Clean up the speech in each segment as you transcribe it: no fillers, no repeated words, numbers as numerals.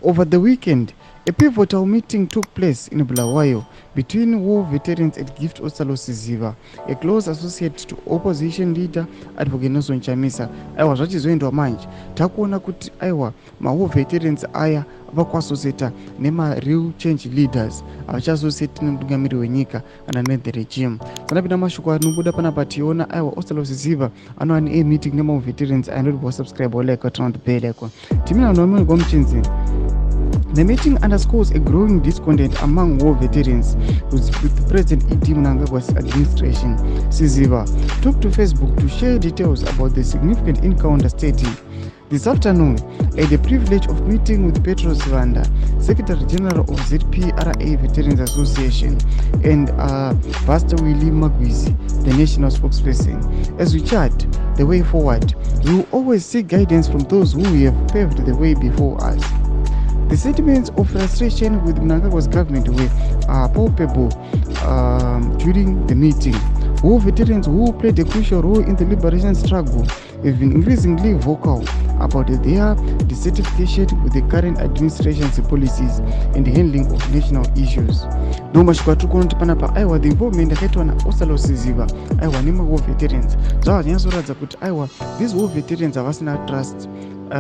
Over the weekend, a pivotal meeting took place in Bulawayo between war veterans and Gift Osalo Siziva, a close associate to opposition leader Advocate Nelson Chamisa. Aiwa zvachizoendwa manje takuona kuti aiwa war veterans aya vakuasoseta nema-real change leaders havachasoseti nemutungamiri wenyika kana ne-the regime. Sanapinda mashoko anobuda panapa tiona aiwa Osalo Siziva anowa ne-meeting nema-veterans anoti wasubscribe oleko turn on the bell eko timina nomwe gomuchinzini. The meeting underscores a growing discontent among war veterans with President Mnangagwa's administration. Siziva took to Facebook to share details about the significant encounter, stating, "This afternoon, I had the privilege of meeting with Petros Vanda, Secretary General of ZPRA Veterans Association, and Pastor Willie Magwizi, the national spokesperson. As we chat the way forward, we will always seek guidance from those who have paved the way before us." The sentiments of frustration with Mnangagwa's government were palpable during the meeting. War veterans who played a crucial role in the liberation struggle have been increasingly vocal about their dissatisfaction with the current administration's policies and handling of national issues. Nomashikwa tukunoti panapa aiwa the involvement yakaitwa na Osalo Siziva aiwa nema-war veterans zvavanyatsoratidza kuti aiwa these war veterans havasina trust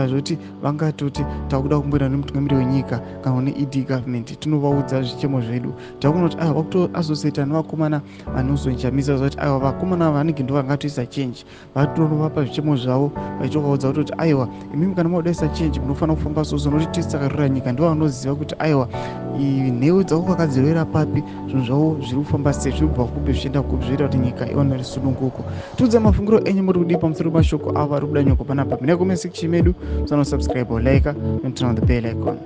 zvoti vangatoti takuda kumboenda nemutungamiri wenyika kana ne-ED government tinovaudza zvichemo zvedu takuona kuti aiwa vakutoasoseta nevakomana vaNelson Chamisa zvati aiwa vakomana vanenge ndo vangatoisa change vatonovapa zvichemo zvavo vachivaudza kutoti aiwa imimi kana maudaisa change munofanira kufamba soso nokuti tisi takarura nyika ndo vanoziva kuti aiwa nhau dzavo vakadzivera papi zvinhu zvavo zviri kufamba sei zvirikubva kupi zvichienda kupi zvoita kuti nyika ione risununguko. Tiudza mafungiro enyu muri kudii pamusoro pemashoko avo ari kubuda nyoko panapa. Mina comment section medu, subscribe or like and turn on the bell icon.